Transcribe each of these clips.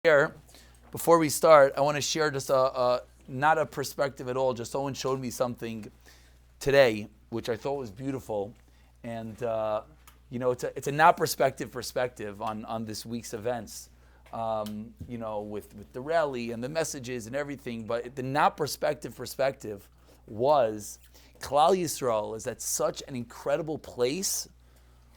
Here, before we start, I want to share just not a perspective at all. Just someone showed me something today, which I thought was beautiful, and it's a not perspective on this week's events. With the rally and the messages and everything, but the not perspective was Klal Yisrael is at such an incredible place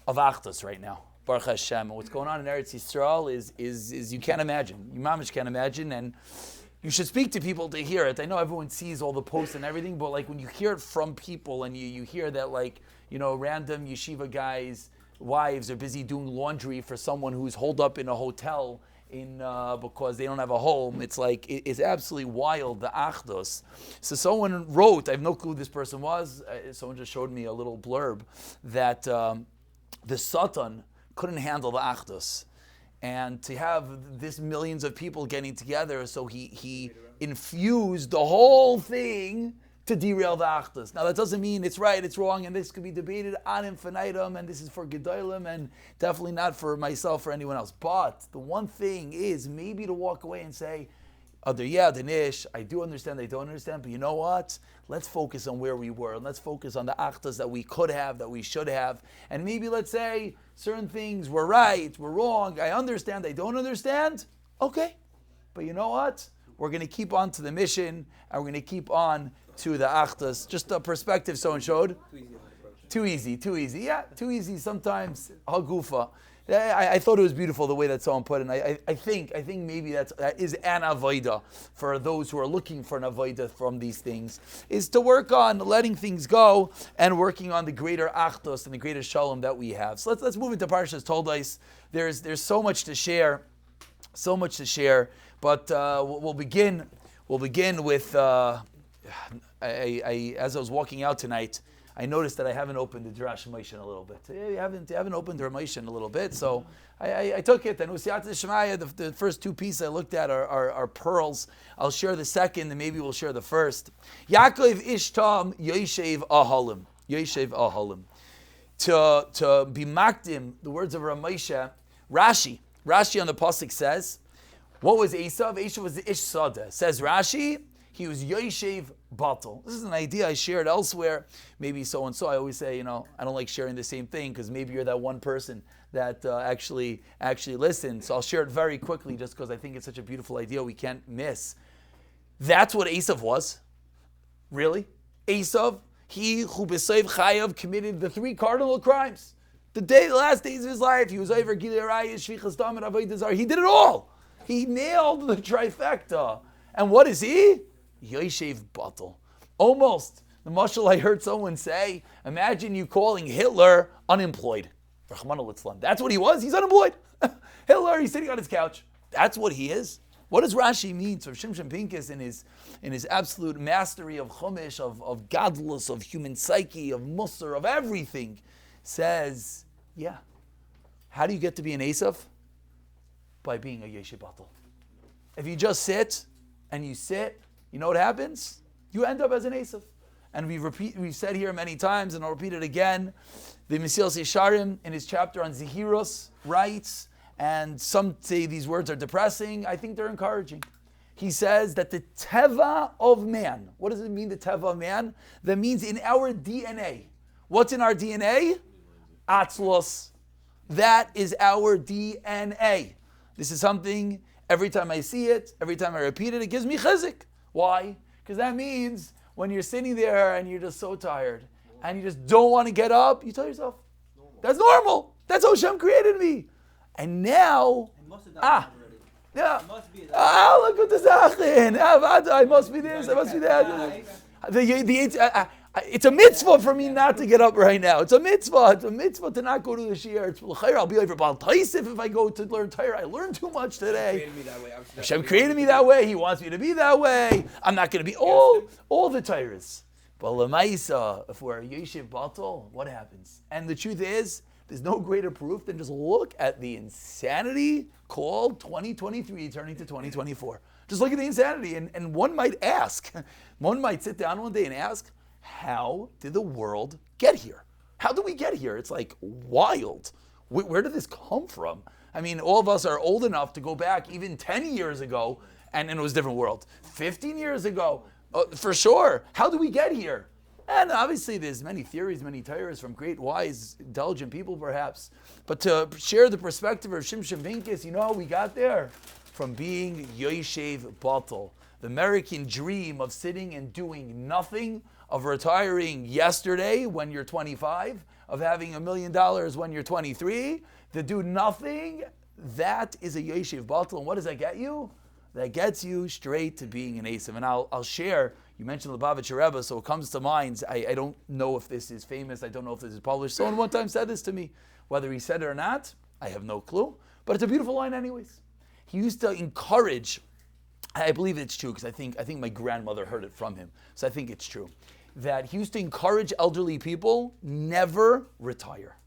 of Achdus right now. Baruch Hashem. And what's going on in Eretz Yisrael is you can't imagine. You mamish can't imagine, and you should speak to people to hear it. I know everyone sees all the posts and everything, but like when you hear it from people and you hear that random yeshiva guys' wives are busy doing laundry for someone who's holed up in a hotel because they don't have a home. It's absolutely wild, the Achdus. So someone wrote, I have no clue who this person was, someone just showed me a little blurb, that the Satan couldn't handle the Achdus. And to have this millions of people getting together, so he infused the whole thing to derail the Achdus. Now that doesn't mean it's right, it's wrong, and this could be debated ad infinitum, and this is for Gedolim, and definitely not for myself or anyone else. But the one thing is maybe to walk away and say, Danish, I do understand, I don't understand, but you know what? Let's focus on where we were, and let's focus on the Achdus that we could have, that we should have, and maybe let's say certain things were right, were wrong, I understand, I don't understand, okay. But you know what? We're going to keep on to the mission, and we're going to keep on to the Achdus. Just a perspective someone showed. Too easy. Yeah, too easy sometimes. Hagufa. I thought it was beautiful the way that someone put it. And I think maybe that is an avoida for those who are looking for an avoida from these things, is to work on letting things go and working on the greater achdus and the greater shalom that we have. So let's move into Parshas Toldos. There's so much to share, but we'll begin with as I was walking out tonight, I noticed that I haven't opened the Dirash Moshe in a little bit. You haven't opened the Moshe in a little bit, so I took it. And Usiyat Shemaya, the first two pieces I looked at are pearls. I'll share the second, and maybe we'll share the first. Yaakov Ishtam Yoshev Ahalim. To be makdim, the words of Ramoshe, Rashi on the pasuk says, what was Esav? Esav was the Ish Sadeh. Says Rashi, he was Yoshev Batal. This is an idea I shared elsewhere. Maybe so and so. I always say, I don't like sharing the same thing because maybe you're that one person that actually listens. So I'll share it very quickly just because I think it's such a beautiful idea we can't miss. That's what Esav was. Really? Esav, he who b'seiv chayav committed the three cardinal crimes. The last days of his life, he was over Gilei Arayis, Shvichas Dam, and Avodah Zarah. He did it all. He nailed the trifecta. And what is he? Yoshev Batal. Almost. The mashal I heard someone say, imagine you calling Hitler unemployed. Rachmana litzlan. That's what he was. He's unemployed. Hitler, he's sitting on his couch. That's what he is. What does Rashi mean? So Shimshon Pincus in his absolute mastery of Chumash, of godless, of human psyche, of Musar, of everything, says, yeah. How do you get to be an Esav? By being a Yoshev Batal. If you just sit, and you sit, you know what happens? You end up as an Esav. And we've said here many times, and I'll repeat it again, the Mesilas Yesharim in his chapter on Zehiros writes, and some say these words are depressing, I think they're encouraging. He says that the teva of man, what does it mean, the teva of man? That means in our DNA. What's in our DNA? Atzlos. That is our DNA. This is something, every time I see it, every time I repeat it, it gives me chizik. Why? Because that means when you're sitting there and you're just so tired and you just don't want to get up, you tell yourself, that's normal. That's how Hashem created me. And now, yeah. Look at the zachin. I must be this, I must be that. It's a mitzvah for me not to get up right now. It's a mitzvah. It's a mitzvah to not go to the shiur. I'll be over Baal Taisif if I go to learn Torah. I learned too much today. Hashem created me that way. He wants me to be that way. I'm not going to be all the Torahs. But Lamaisa, if we're Yoshev Batal, what happens? And the truth is, there's no greater proof than just look at the insanity called 2023 turning to 2024. Just look at the insanity. And one might ask, one might sit down one day and ask, how did the world get here? How did we get here? It's like wild. Where did this come from? I mean, all of us are old enough to go back even 10 years ago, and it was a different world. 15 years ago, for sure. How do we get here? And obviously there's many theories, many tires from great, wise, intelligent people perhaps. But to share the perspective of Shimshon Pincus, you know how we got there? From being Yoshev Batel. The American dream of sitting and doing nothing, of retiring yesterday when you're 25, of having $1 million when you're 23, to do nothing, that is a Yoshev Batel. And what does that get you? That gets you straight to being an Esav. And I'll share, you mentioned Lubavitcher Rebbe, so it comes to mind. I don't know if this is famous, I don't know if this is published. Someone one time said this to me. Whether he said it or not, I have no clue. But it's a beautiful line anyways. He used to encourage, I believe it's true, because I think my grandmother heard it from him, so I think it's true, that he used to encourage elderly people, never retire.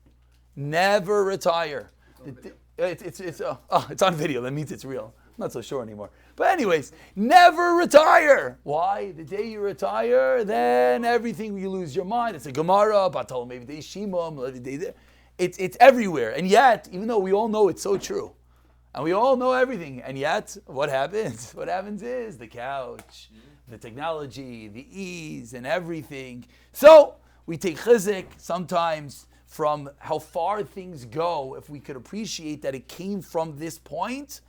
Never retire. It's on video, that means it's real. I'm not so sure anymore. But anyways, never retire. Why? The day you retire, then everything, you lose your mind. It's a Gemara, Batal maybe they Shimam, it's everywhere. And yet, even though we all know it's so true, and we all know everything, and yet, what happens? What happens is the couch, the technology, the ease, and everything. So, we take chizuk sometimes from how far things go. If we could appreciate that it came from this point,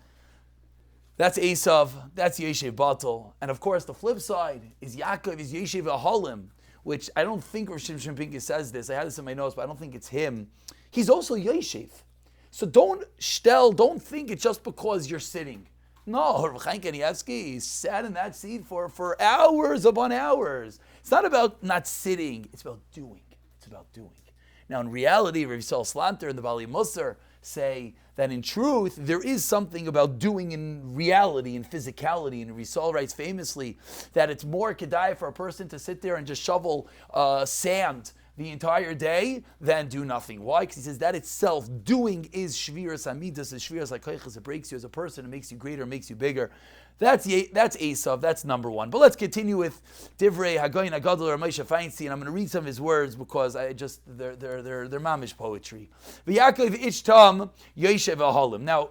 that's Esav, that's Yeshev Batel. And of course, the flip side is Yaakov is Yeshev Ahalim, which I don't think Rosh Shimshon Pincus says this. I had this in my notes, but I don't think it's him. He's also Yeshev. So don't think it's just because you're sitting. No, Chaim Kanievsky sat in that seat for hours upon hours. It's not about not sitting, it's about doing. It's about doing. Now in reality, Rav Yisrael Slanter and the Bali Musar say that in truth, there is something about doing in reality, in physicality. And Rizal writes famously that it's more kedai for a person to sit there and just shovel sand the entire day than do nothing. Why? Because he says that itself, doing is shviras amidas, is shviras hakoiches. It breaks you as a person, it makes you greater, it makes you bigger. That's Esav, that's number one. But let's continue with Divrei Hagoyin Hagadol or Moshe Feinstein. I'm going to read some of his words because they're mamish poetry. V'Yaakov Ichtam Yoshev Ahalim. Now,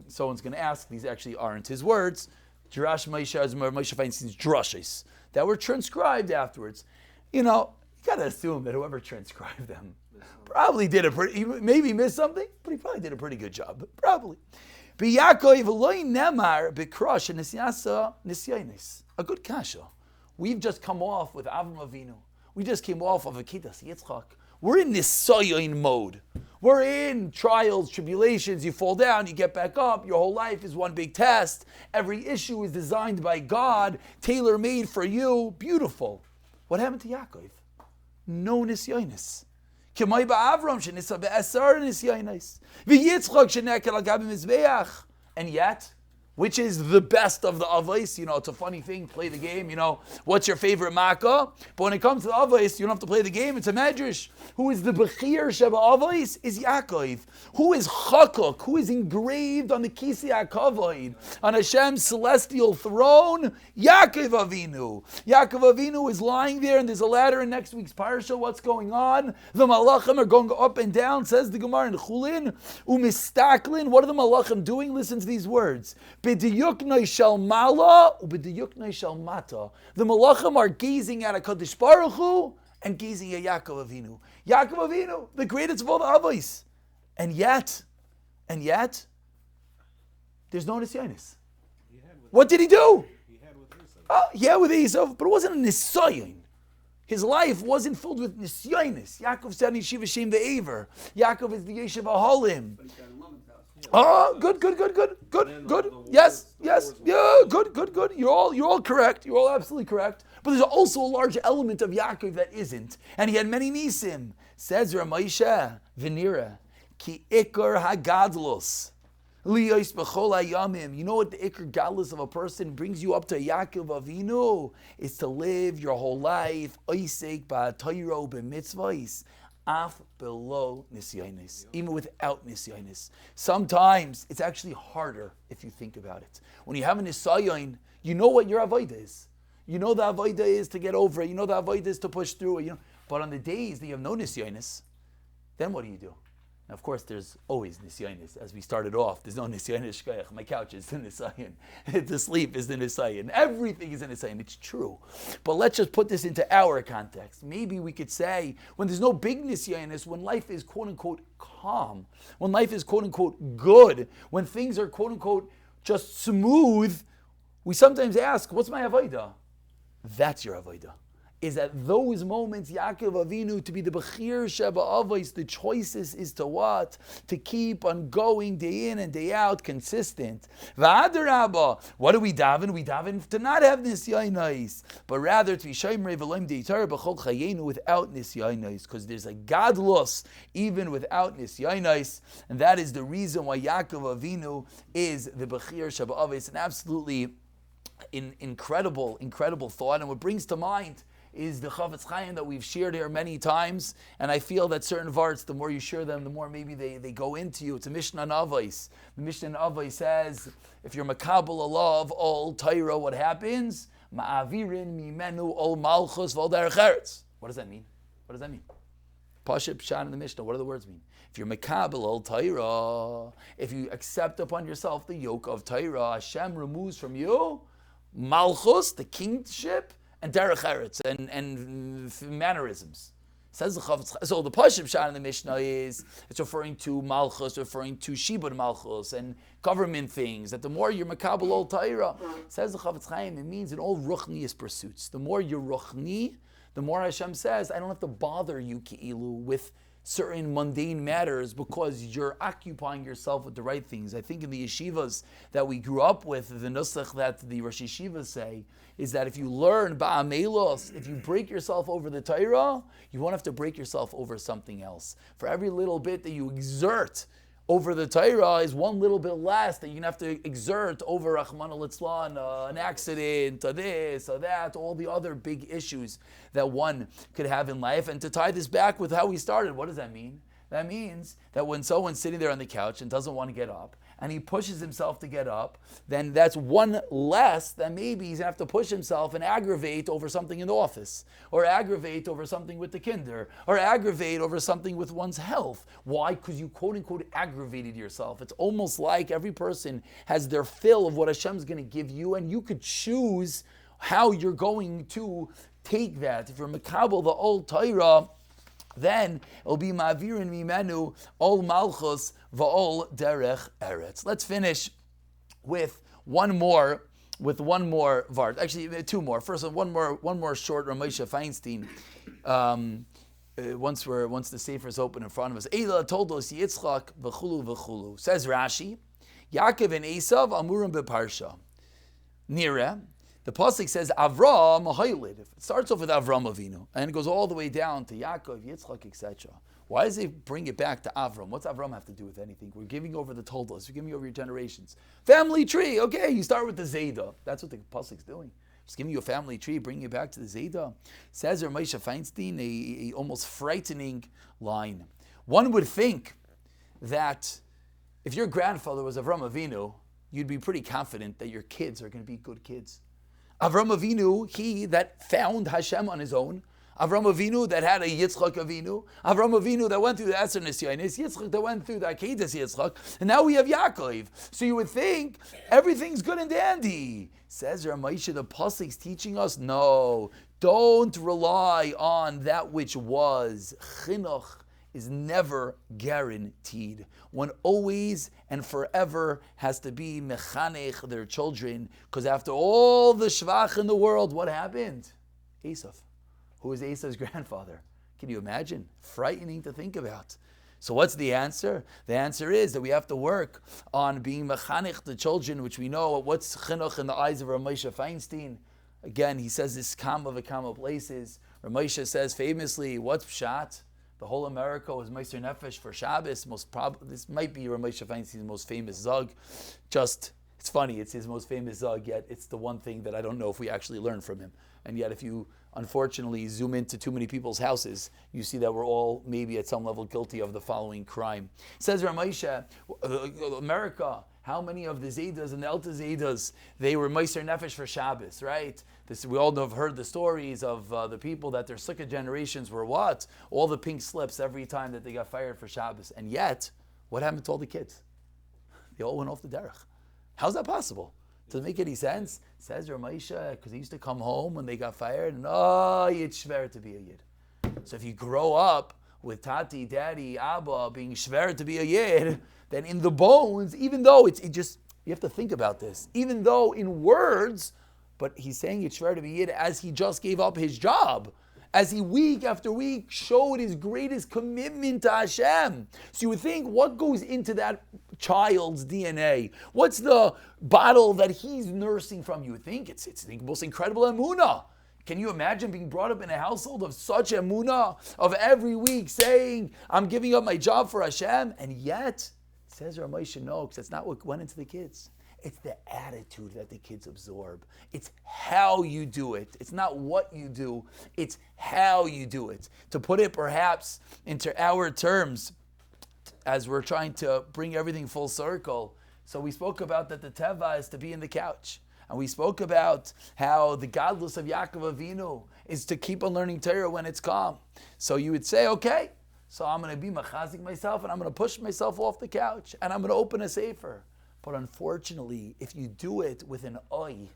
someone's going to ask, these actually aren't his words. Drash Moshe Feinstein's drushes that were transcribed afterwards. You know, you got to assume that whoever transcribed them probably did he maybe missed something, but he probably did a pretty good job. Probably. A good kasha. We've just come off with Avram Avinu. We just came off of Akidas Yitzchak. We're in nisayon mode. We're in trials, tribulations. You fall down, you get back up. Your whole life is one big test. Every issue is designed by God, tailor-made for you. Beautiful. What happened to Yaakov? No nisyonis. And yet, which is the best of the avos? You know, it's a funny thing, play the game, you know, what's your favorite makkah? But when it comes to the avos, you don't have to play the game, it's a medrash. Who is the bechir sheba avos? Is Yaakov. Who is chakuk? Who is engraved on the kisi hakavod, on Hashem's celestial throne? Yaakov Avinu. Yaakov Avinu is lying there, and there's a ladder in next week's parsha. What's going on? The malachim are going up and down, says the Gemara in Chulin. Umistaklin. What are the malachim doing? Listen to these words. B'diyuknoi shel mala, u'b'diyuknoi shel mata. The malachim are gazing at HaKadosh Baruch Hu and gazing at Yaakov Avinu. Yaakov Avinu, the greatest of all the avos. And yet, there's no nisyonis. What did he do? He had with Esav, but it wasn't a nisayon. His life wasn't filled with nisyonis. Yaakov said, Yeshiva Shem the Aver. Yaakov is the Yeshiva Halim. Oh, good. Yes, yeah, good. You're all correct. You're all absolutely correct. But there's also a large element of Yaakov that isn't. And he had many nisim. Says Ramosha Venira, Ki Ikar Hagadlos. Liyos b'chol hayamim. You know what the Ikar Gadlus of a person brings you up to Yaakov Avinu? Is to live your whole life, Oisek ba'atayro b'mitzvahs. Af below nisyonis, even without nisyonis. Sometimes it's actually harder if you think about it. When you have a nisayon, you know what your avodah is. You know the avodah is to get over it. You know the avodah is to push through it. But on the days that you have no nisyonis, then what do? Of course, there's always nisyonis. As we started off, there's no nisyonis shkoyach. My couch is the nisyon. The sleep is the nisyon. Everything is the nisyon. It's true. But let's just put this into our context. Maybe we could say, when there's no big nisyonis, when life is quote-unquote calm, when life is quote-unquote good, when things are quote-unquote just smooth, we sometimes ask, what's my avodah? That's your avodah. Is at those moments, Yaakov Avinu, to be the Bechir Sheba Avos, the choices is to what? To keep on going day in and day out, consistent. V'adarabba, what do we daven? We daven to not have nisyonos, but rather to be Shomer V'loim Deitar B'chol Chayenu without nisyonos, because there's a godless even without nisyonos, and that is the reason why Yaakov Avinu is the Bechir Sheba Avos. An absolutely incredible thought, and what brings to mind is the Chavetz Chaim that we've shared here many times, and I feel that certain varts, the more you share them, the more maybe they go into you. It's a Mishnah on Avos. The Mishnah on Avos says, if you're Makabel Allah of all Torah, what happens? Ma'avirin mimenu ol malchus v'ol derech eretz. What does that mean? What does that mean? Pashut Pshat in the Mishnah, what do the words mean? If you're Makabel ol Torah, if you accept upon yourself the yoke of Torah, Hashem removes from you malchus, the kingship, and derech eretz, and mannerisms. Says the Chavetz Chaim. So the Pashut Pshat in the Mishnah is, it's referring to malchus, referring to shibud malchus, and government things, that the more you're makabel ol Torah, says the Chavetz Chaim, it means in all ruchnius pursuits. The more you're ruchni, the more Hashem says, I don't have to bother you, ki'ilu, with certain mundane matters because you're occupying yourself with the right things. I think in the yeshivas that we grew up with, the nusach that the Rosh Yeshivas say is that if you learn ba'amelos, if you break yourself over the Torah, you won't have to break yourself over something else. For every little bit that you exert over the Torah is one little bit less that you can have to exert over Rahman al-Itzlan, an accident, or this, or that, all the other big issues that one could have in life. And to tie this back with how we started, what does that mean? That means that when someone's sitting there on the couch and doesn't want to get up, and he pushes himself to get up, then that's one less than maybe he's going to have to push himself and aggravate over something in the office, or aggravate over something with the kinder, or aggravate over something with one's health. Why? Because you quote-unquote aggravated yourself. It's almost like every person has their fill of what Hashem's going to give you, and you could choose how you're going to take that. If you're Makabel, the old Torah, then it'll be Ma'avirin Mimenu Ol Malchus Va'ol Derech Eretz. Let's finish with one more vart. Actually, two more. First, one more short Ramosha Feinstein. Once the sefer is open in front of us. Eila Toldos Yitzchak v'chulu v'chulu. Says Rashi, Yaakov and Esav Amurim beParsha. Nira. The pasuk says Avram Haylid. It starts off with Avram Avinu and it goes all the way down to Yaakov, Yitzchak, etc. Why does it bring it back to Avram? What's Avram have to do with anything? We're giving over the Toldos. We're giving over your generations. Family tree. Okay, you start with the Zayda. That's what the pasuk's doing. Just giving you a family tree, bringing you back to the Zayda. Says Ramosha Feinstein, a almost frightening line. One would think that if your grandfather was Avram Avinu, you'd be pretty confident that your kids are going to be good kids. Avram Avinu, he that found Hashem on his own. Avram Avinu that had a Yitzchak Avinu. Avram Avinu that went through the Eser Nisyonis. Yitzchak that went through the Akedas Yitzchak. And now we have Yaakov. So you would think everything's good and dandy. Says Ramosha, the pasuk's teaching us, no, don't rely on that which was. Chinuch is never guaranteed. One always and forever has to be mechanech their children, because after all the shvach in the world, what happened? Esav. Who was Esav's grandfather? Can you imagine? Frightening to think about. So what's the answer? The answer is that we have to work on being mechanech the children, which we know what's chinuch in the eyes of Ramosha Feinstein. Again, he says this kama v'kama places. Ramosha says famously, what's pshat? The whole America was Meiser Nefesh for Shabbos. This might be Ramosha Feinstein's most famous zug. It's funny, it's his most famous zug, yet it's the one thing that I don't know if we actually learned from him. And yet if you, unfortunately, zoom into too many people's houses, you see that we're all maybe at some level guilty of the following crime. Says Ramosha, America How many of the Zaydas and the Elta Zaydas, they were Meiser Nefesh for Shabbos, right? We all have heard the stories of the people that their sukkah generations were what? All the pink slips every time that they got fired for Shabbos. And yet, what happened to all the kids? They all went off the derech. How's that possible? Does it make any sense? Says Ramesha, because he used to come home when they got fired, and you'd shver to be a yid. So if you grow up with Tati, Daddy, Abba being shver to be a yid, then in the bones, even though you have to think about this, even though in words, but he's saying it's shver to be yid as he just gave up his job, as he week after week showed his greatest commitment to Hashem. So you would think, what goes into that child's DNA? What's the bottle that he's nursing from? You would think it's the most incredible emunah. Can you imagine being brought up in a household of such emunah, of every week saying, I'm giving up my job for Hashem? And yet, says Ramesha, no, because that's not what went into the kids. It's the attitude that the kids absorb. It's how you do it. It's not what you do. It's how you do it. To put it perhaps into our terms, as we're trying to bring everything full circle. So we spoke about that the teva is to be in the couch. And we spoke about how the godless of Yaakov Avinu is to keep on learning Torah when it's calm. So you would say, okay, so I'm going to be machazik myself and I'm going to push myself off the couch and I'm going to open a sefer. But unfortunately, if you do it with an oi,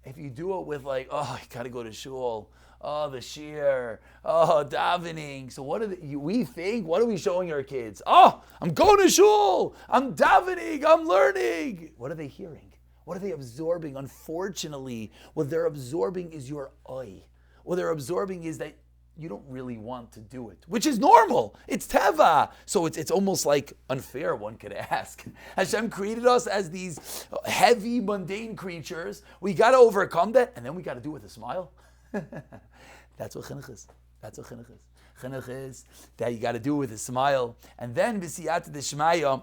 if you do it with like, I got to go to shul, the shir, davening. So what we think? What are we showing our kids? I'm going to shul, I'm davening, I'm learning. What are they hearing? What are they absorbing? Unfortunately, what they're absorbing is your oi. What they're absorbing is that you don't really want to do it, which is normal. It's teva. So it's almost like unfair, one could ask. Hashem created us as these heavy, mundane creatures. We got to overcome that, and then we got to do it with a smile. That's what chinuch is. That's what chinuch is. Chinuch is that you got to do it with a smile. And then, b'siyata d'shmaya,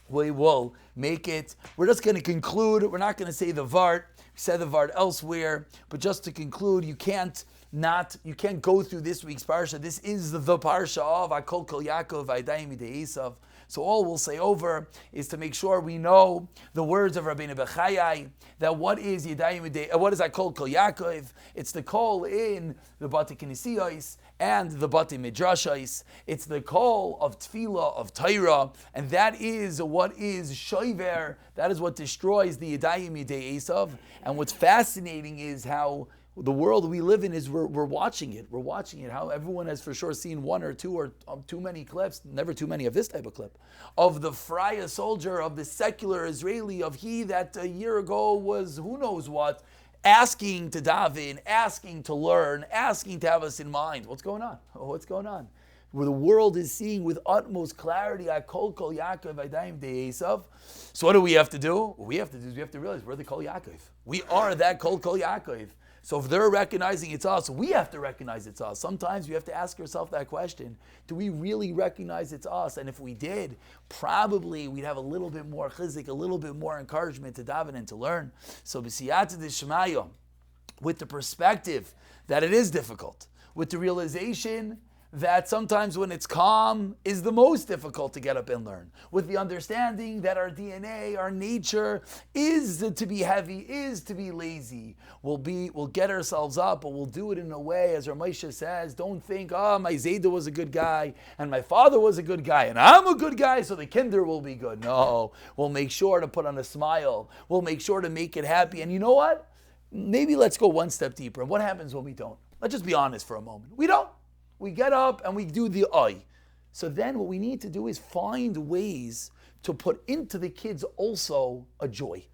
we will make it. We're just going to conclude. We're not going to say the Vart. We said the Vart elsewhere. But just to conclude, you can't go through this week's parsha. This is the parsha of Akol Kol Yaakov Vayidayim Midei Esav. So all we'll say over is to make sure we know the words of Rabbeinu Bechayai, that what is Akol Kol Yaakov? It's the kol in the Bati Knesiyos and the Bati Midrashos. It's the kol of Tefillah, of Torah, and that is what is Shoiver. That is what destroys the Yadayim Midei Esav. And what's fascinating is how the world we live in is we're watching it. We're watching it. How everyone has for sure seen one or two or too many clips, never too many of this type of clip, of the Freya soldier, of the secular Israeli, of he that a year ago was who knows what, asking to daven, asking to learn, asking to have us in mind. What's going on? What's going on? Where the world is seeing with utmost clarity, Akol Kol Yaakov Vayidayim Midei Esav. So what do we have to do? What we have to do is we have to realize we're the Kol Yaakov. We are that Kol Yaakov. So if they're recognizing it's us, we have to recognize it's us. Sometimes you have to ask yourself that question. Do we really recognize it's us? And if we did, probably we'd have a little bit more chizik, a little bit more encouragement to daven and to learn. So b'siyata d'shmaya, with the perspective that it is difficult, with the realization that sometimes when it's calm is the most difficult to get up and learn. With the understanding that our DNA, our nature is to be heavy, is to be lazy. We'll get ourselves up, but we'll do it in a way, as Ramesha says, don't think, my Zayda was a good guy, and my father was a good guy, and I'm a good guy, so the kinder will be good. No, we'll make sure to put on a smile. We'll make sure to make it happy. And you know what? Maybe let's go one step deeper. What happens when we don't? Let's just be honest for a moment. We don't. We get up and we do the eye. So then what we need to do is find ways to put into the kids also a joy.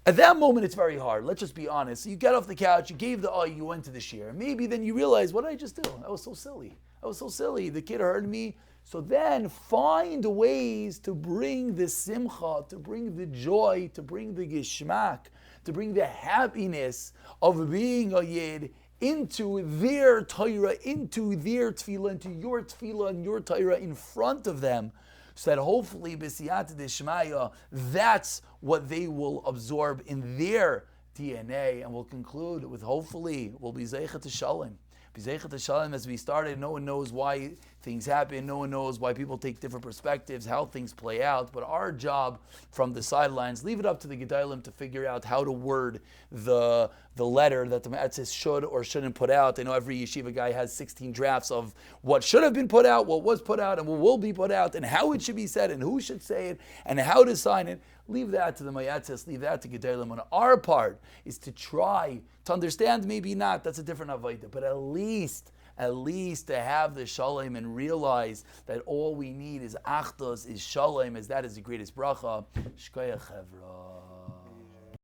At that moment, it's very hard. Let's just be honest. You get off the couch, you gave the eye, you went to the shir. Maybe then you realize, what did I just do? I was so silly. The kid heard me. So then find ways to bring the simcha, to bring the joy, to bring the gishmak, to bring the happiness of being a yid into their Torah, into their tefillah, into your tefillah and your Torah in front of them, so that hopefully, b'siyata d'shmaya, that's what they will absorb in their DNA. And we'll conclude with hopefully, we'll be zeichet to shalom. Be zeichet to shalom as we started. No one knows why things happen. No one knows why people take different perspectives, how things play out. But our job from the sidelines, leave it up to the Gedalim to figure out how to word the letter that the Ma'atzis should or shouldn't put out. I know every yeshiva guy has 16 drafts of what should have been put out, what was put out, and what will be put out, and how it should be said, and who should say it, and how to sign it. Leave that to the Ma'atzis, leave that to Gedalim. On our part is to try to understand, maybe not, that's a different avodah, but at least to have the shalom and realize that all we need is achdos, is shalom, as that is the greatest bracha. Shkoyach Chevra.